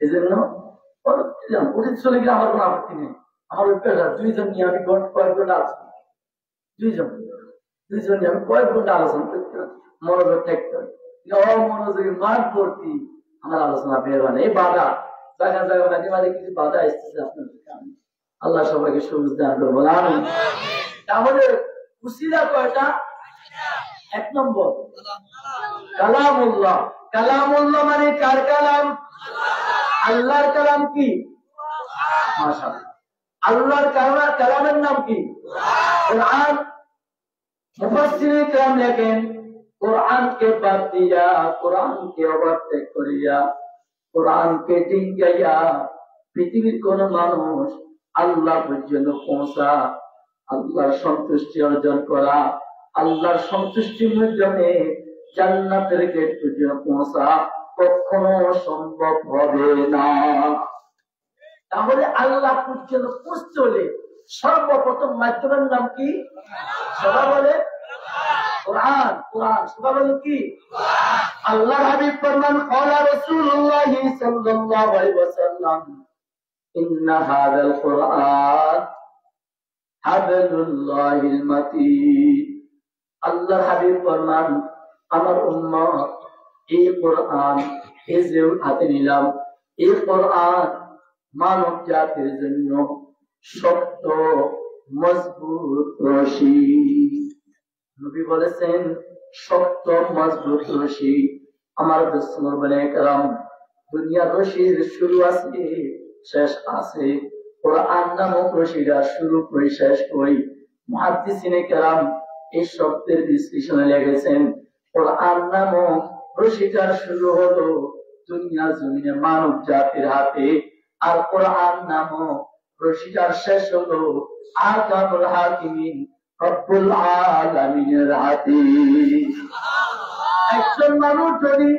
এই জন্য উঠে চলে গেলে আমার কোনো আপত্তি নেই। আমার ওই পেশা 2 জন নিয়ে আমি কয়েক ঘন্টা আলোচনা, 2 জন নিয়ে আমি কয়েক ঘন্টা আলোচনা করতে হবে, মনোযোগ থাকতে হবে। অমনোযোগী মাঠ ভর্তি আমার আলোচনা বের হয় না। এই বাধা জায়গা জায়গা মাঝে মাঝে কিছু বাধা এসেছে আপনাদের কারণে, আল্লাহ সবাইকে সবুজ দান করবো। তাহলে উসিলা কয়টা? 1 নম্বর কালামুল্লাহ। কালামুল্লাহ মানে কার কালাম? আল্লাহর কালাম। কি? মাশাআল্লাহ। আল্লাহর কালামের নাম কি? কোরআন। মুফাসসিরিন কেরাম লেখেন কোরআনকে বাদ দিয়া, কোরআনকে ওভারটেক করিয়া, কোরআনকে ডিঙ্গাইয়া পৃথিবীর কোন মানুষ আল্লাহ পর্যন্ত পৌঁছা, আল্লাহর সন্তুষ্টি অর্জন করা, আল্লাহর সন্তুষ্টির মাধ্যমে জান্নাতের গেট পর্যন্ত পৌঁছা কখনো সম্ভব হবে না। তাহলে আল্লাহ পর্যন্ত পৌঁছতে হলে সর্বপ্রথম মাধ্যমের নাম কি? সবাই বলে কোরআন। কোরআন সবাই বলে কি? আল্লাহ হাবিব ফরমান ক্বালা রাসূলুল্লাহ সাল্লাল্লাহু আলাইহি ওয়াসাল্লাম ইন্না হাযাল কুরআন হাবলুল্লাহিল মাতিন। আল্লাহ হাবিব ফরমান আমার উম্মত এই কোরআন এই যে হাতে নিলাম এই কোরআন মানব জাতির জন্য শক্ত মজবুত রশি। নবী বলেছেন শক্ত মজবুত রশি। আমার দুশ্মন বলে কালাম দুনিয়ার রশির শুরু আছে শেষ আছে, কোরআন নামক রশিরা শুরু করি শেষ করি। মুহাদ্দিসিনে কেরাম এই শব্দের বিশ্লেষণে লেগেছেন কোরআন নামক রশিটার শুরু হলো দুনিয়ার জমিনে মানব জাতির হাতে, আর কোরআন নামক রশিটার শেষ হলো আকামুল হাকিমিন রব্বুল আলামিনের হাতে। একজন মানুষ যদি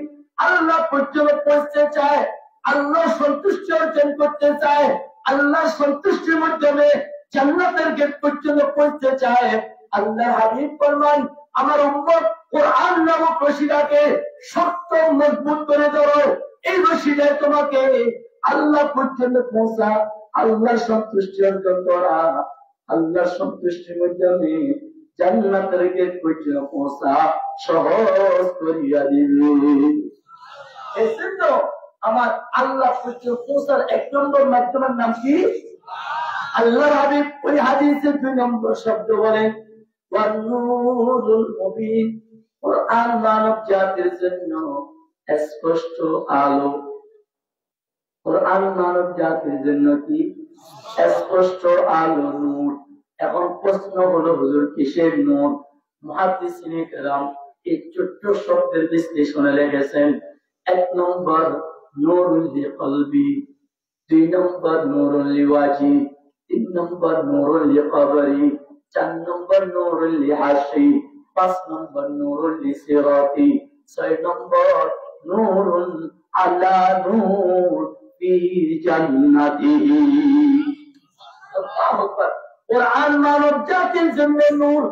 আল্লাহ পর্যন্ত পৌঁছতে চায়, আল্লাহ সন্তুষ্টি অর্জন করতে চায়, আল্লাহ সন্তুষ্টির মাধ্যমে জান্নাতের গেট পর্যন্ত পৌঁছতে চায়, আল্লাহ হাবিব ফরমান আমার উম্মত কোরআন নামক রশিটাকে শক্ত মজবুত করে ধরো। এই রশিটায় তোমাকে আল্লাহ পর্যন্ত পৌঁছা, আল্লাহ সন্তুষ্টি অর্জন করা, আল্লাহ সন্তুষ্টির মাধ্যমে জান্নাতের গেট পর্যন্ত পৌঁছা সহজ করিয়া দিবে। এজন্য আমার আল্লাহ পর্যন্ত পৌঁছার এক নম্বর মাধ্যমের নাম কি? আল্লাহ হাবিব ওই হাদিসের 2 নম্বর শব্দ বলেন ওয়ানুরুল মুবিন। কোরআন মানব জাতির জন্য স্পষ্ট আলো। কোরআন মানব জাতির জন্য কি? স্পষ্ট আলো, নূর। এখন প্রশ্ন হলো হুজুর কিসের নূর? মুহাদ্দিসিনে কেরাম এই ছোট্ট শব্দের বিশ্লেষণে লিখেছেন 1 নম্বর নূরুল লিকলবি, 2 নম্বর নূরুল লিওয়াজি, 3 নম্বর নূরুল লিকবরি, 4 নম্বর নূরুল লিহাশি, 5 নম্বর নূরুল লিসিরাতি, 6 নম্বর নূরুল আলা নূর ফি জান্নাতিহি। আল্লাহু আকবার। কোরআন মানব জাতির জন্য নূর।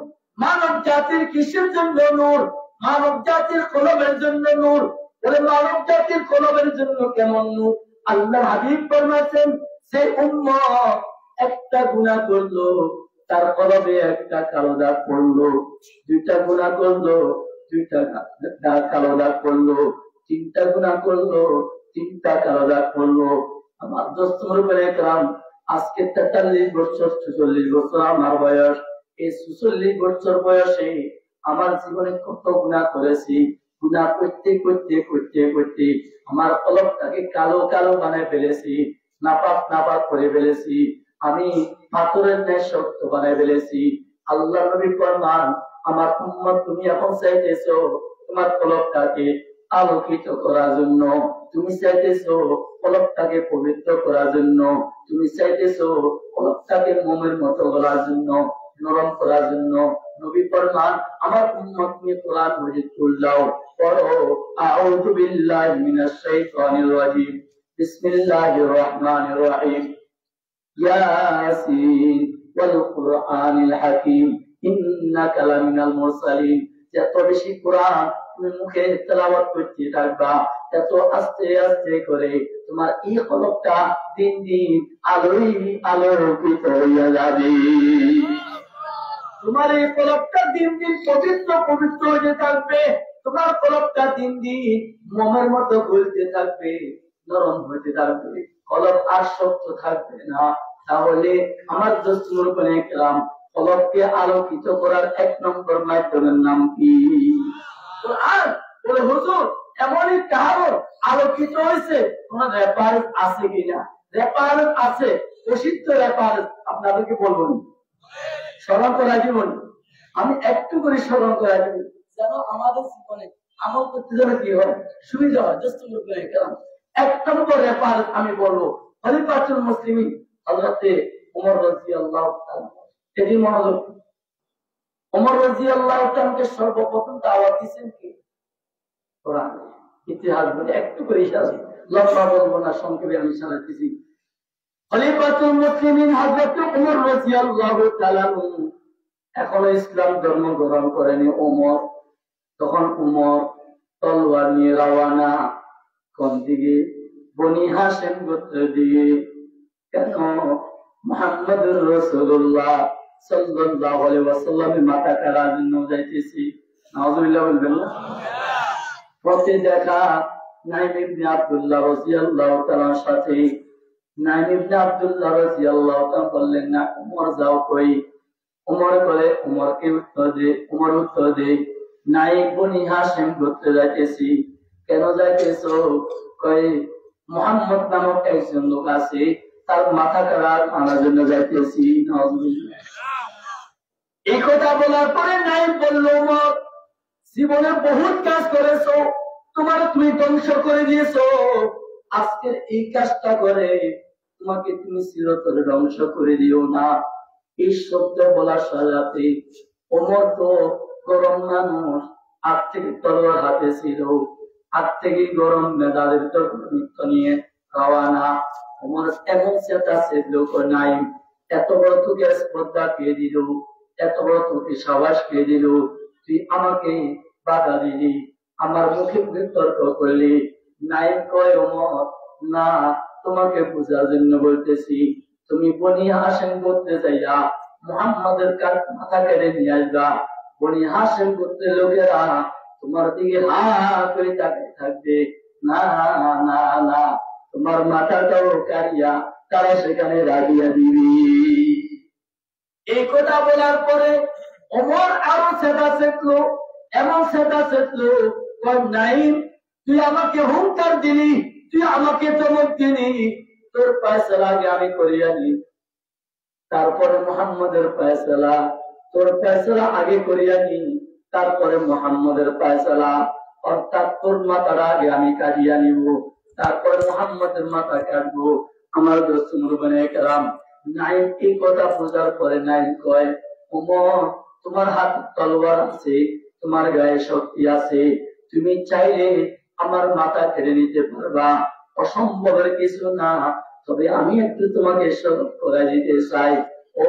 মানব জাতির কিসের জন্য নূর? মানব জাতির কলবের জন্য নূর। বলে মানব জাতির কলবের জন্য কেমন নূর? আল্লাহ হাবিব ফরমাতেন যে উম্মত একটা গুনাহ করলো তার কলবে একটা কালো দাগ পড়লো, 2টা গুনাহ করলো 2টা কালো দাগ পড়লো, 3টা গুনাহ করলো 3টা কালো দাগ পড়লো। আমার দোস্তর বলে কাম আজকে 43 বছর 46 বছর আমার বয়স। এই 46 বছর বয়সে আমার জীবনে কত গুনাহ করেছি। গুনাহ করতে করতে করতে করতে আমার কলবটাকে কালো কালো বানায় ফেলেছি, নাপাক নাপাক করে ফেলেছি। আমি পাথরের ন্যায় শক্ত বানায় ফেলেছি। আল্লাহ নবী ফরমান আমার উম্মত তুমি এখন চাইতেছো তোমার কলবটাকে আলোকিত করার জন্য, তুমি চাইতেছো কলবটাকে পবিত্র করার জন্য, তুমি চাইতেছো কলবটাকে মোমের মতো করার জন্য, নরম করার জন্য। নবী ফরমান আমার উম্মত তুমি কোরআন মজিদ খুললাও, পড়ো আউযু বিল্লাহি মিনাশ শাইতানির রাজিম, বিসমিল্লাহির রহমানির রহিম, ইয়াসিন ওয়াল কুরআনিল হাকিম ইন্নাকা লামিনাল মুরসালিন। যত বেশি কোরআন তুমি মুখে তেলাওয়াত করতে থাকবা, এত আস্তে আস্তে করে তোমার এই কলবটা দিন দিন আলোয় আলোকিত হইয়া যাবে। তোমার এই কলবটা দিন দিন পবিত্র পবিত্র হয়ে থাকবে। তোমার কলবটা দিন দিন মোমের মতো গলতে থাকবে, নরম হইতে থাকবে, কলব আর শক্ত থাকবে না। তাহলে আমার দোস্তুর বলে গেলাম কলবকে আলোকিত করার 1 নম্বর মাধ্যমের নাম কি? কোরআন। বলে হুজুর এমনই কারো আলোকিত হয়েছে তোমার রেফারেন্স আছে কিনা? রেফারেন্স আছে, প্রসিদ্ধ রেফারেন্স আপনাদেরকে বলবো না, স্মরণ করা জীবন আমি একটু করে স্মরণ করা জীবন যেন আমাদের জীবনে আমল করতে যেন কি হয়, সুবিধা হয়। কেন 1 নম্বর রেফারেন্স আমি বলবো খলিফাতুল মুসলিমিন হযরতে ওমর রাদিয়াল্লাহু তাআলা। এরই মনোযোগ, ওমর রাদিয়াল্লাহু তাআলাকে সর্বপ্রথম দাওয়াত দিয়েছেন কি? কোরআন। ইতিহাস বলে একটু করে ইতিহাস লম্বা বলবো না, সংক্ষেপে আমি শোনাচ্ছি। খলিফাতুল মুসলিমিন হযরত ওমর রাদিয়াল্লাহু তাআলা এখনো ইসলাম ধর্ম গ্রহণ করেনি ওমর। তখন ওমর তলোয়ার নিয়ে রওনা কোন দিকে? বনি হাশিম গোত্রের দিকে। কেন? মুহাম্মদুর রাসূলুল্লাহ সাল্লাল্লাহু আলাইহি ওয়াসাল্লামের মাথা কাটার জন্য যাইতেছি। নাউযুবিল্লাহ বলবেন না? পথে দেখা নাইম ইবনে আব্দুল্লাহ রাদিয়াল্লাহু তাআলার সাথে। নাইম ইবনে আব্দুল্লাহ রাদিয়াল্লাহু তাআলা বললেন, না ওমর যাও কই? ওমর বলে, ওমরকে উত্তর দে। ওমর উত্তর দে, নাই বনি হাশিম গোত্রে যাইতেছি। কেন যাইতেছো? কই মুহাম্মদ নামক একজন লোক আছে, তার মাথা কাটার আনার জন্য যাইতেছি। নাউযুবিল্লাহ। এই কথা বলার পরে নাইম বলল, ওমর জীবনে বহুত কাজ করেছো, তোমার তুমি ধ্বংস করে দিয়েছো, আজকের এই কাজটা করে তোমাকে তুমি চিরতরে ধ্বংস করে দিও না। এই শব্দ বলার সাথে ওমর তো গরম মানুষ, আগ থেকে তলোয়ার হাতে ছিল, আগ থেকে গরম মেদালের তরবারি নিয়ে রওনা। ওমর এমন চেতা লোক নাই, এত বড় তোকে শ্রদ্ধা কে দিল, এত বড় তোকে সাবাস কে দিল, তুই আমাকে বাধা দিলি, আমার মুখে মুখে তর্ক করলি। নাইম কয়, ওমর না, তোমাকে বোঝার জন্য বলতেছি, তুমি বনি হাশিম করতে যাইয়া মুহাম্মাদের মাথা কেটে নিয়ে আসবা। বনি হাশিম করতে লোকেরা তোমার দিকে হা করে তাকিয়ে থাকবে, না না না, তোমার মাথাটাও কাটিয়া তারা সেখানে রাখিয়া দিবি। এই কথা বলার পরে ওমর আরো সেটা চেতলো, এমন সেটা চেতলো, নাইম তুই আমাকে হুঙ্কার দিলি, তুই আমাকে চমক দিলি, তোর ফয়সালা আগে আমি করিয়া নি, তারপরে মুহাম্মদের ফয়সালা, তোর ফয়সালা আগে করিয়া নি, তারপরে মুহাম্মদের ফয়সালা, অর্থাৎ তোর মাথার আগে আমি কাটিয়া নিব, তারপরে মুহাম্মদের মাথা কাটবো। আমার দোস্ত মুরব্বানে কেরাম, নাইম এই কথা বোঝার পরে নাইম কয়, ওমর তোমার হাত তলোয়ার আছে, তোমার গায়ে শক্তি আছে, তুমি চাইলে আমার মাথা কেড়ে নিতে পারবা, অসম্ভবের কিছু না। তবে আমি একটু তোমাকে স্মরণ করে দিতে চাই, ও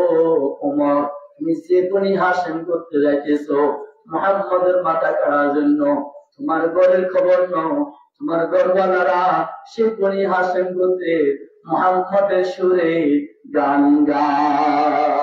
ওমর, তুমি যে বনি হাশিম করতে যাইতেছো মুহাম্মদের মাথা কাটার জন্য, তোমার ঘরের খবর নাও, তোমার ঘরওয়ালারা সে বনি হাশিম করতে মুহাম্মদের সুরে গান গায়।